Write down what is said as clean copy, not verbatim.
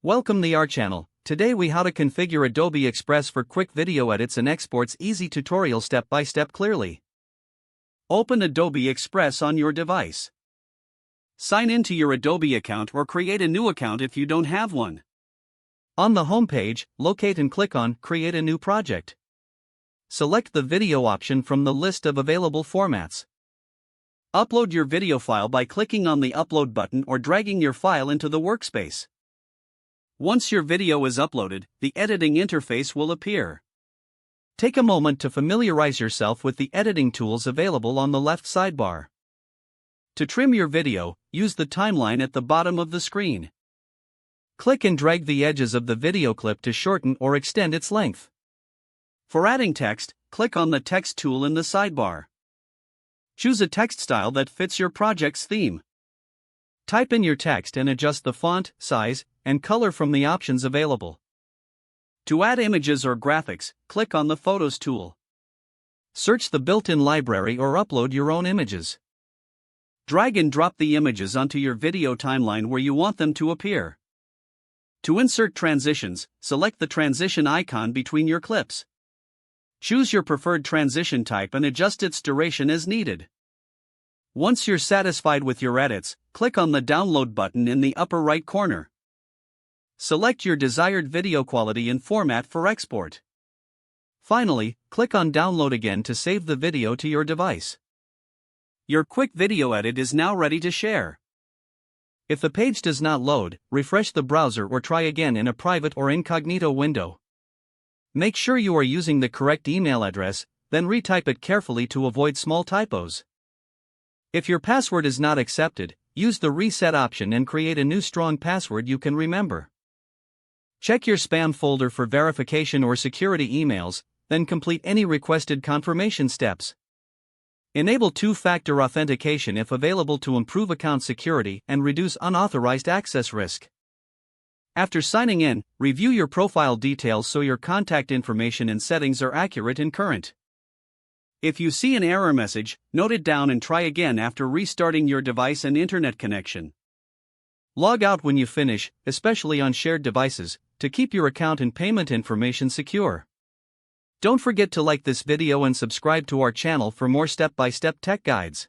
Welcome to our channel. Today we how to configure Adobe Express for quick video edits and exports. Easy tutorial step by step clearly. Open Adobe Express on your device. Sign in to your Adobe account or create a new account if you don't have one. On the home page, locate and click on Create a new project. Select the video option from the list of available formats. Upload your video file by clicking on the Upload button or dragging your file into the workspace. Once your video is uploaded, the editing interface will appear. Take a moment to familiarize yourself with the editing tools available on the left sidebar. To trim your video, use the timeline at the bottom of the screen. Click and drag the edges of the video clip to shorten or extend its length. For adding text, click on the Text tool in the sidebar. Choose a text style that fits your project's theme. Type in your text and adjust the font, size, and color from the options available. To add images or graphics, click on the Photos tool. Search the built-in library or upload your own images. Drag and drop the images onto your video timeline where you want them to appear. To insert transitions, select the transition icon between your clips. Choose your preferred transition type and adjust its duration as needed. Once you're satisfied with your edits, click on the Download button in the upper right corner. Select your desired video quality and format for export. Finally, click on Download again to save the video to your device. Your quick video edit is now ready to share. If the page does not load, refresh the browser or try again in a private or incognito window. Make sure you are using the correct email address, then retype it carefully to avoid small typos. If your password is not accepted, use the reset option and create a new strong password you can remember. Check your spam folder for verification or security emails, then complete any requested confirmation steps. Enable two-factor authentication if available to improve account security and reduce unauthorized access risk. After signing in, review your profile details so your contact information and settings are accurate and current. If you see an error message, note it down and try again after restarting your device and internet connection. Log out when you finish, especially on shared devices, to keep your account and payment information secure. Don't forget to like this video and subscribe to our channel for more step-by-step tech guides.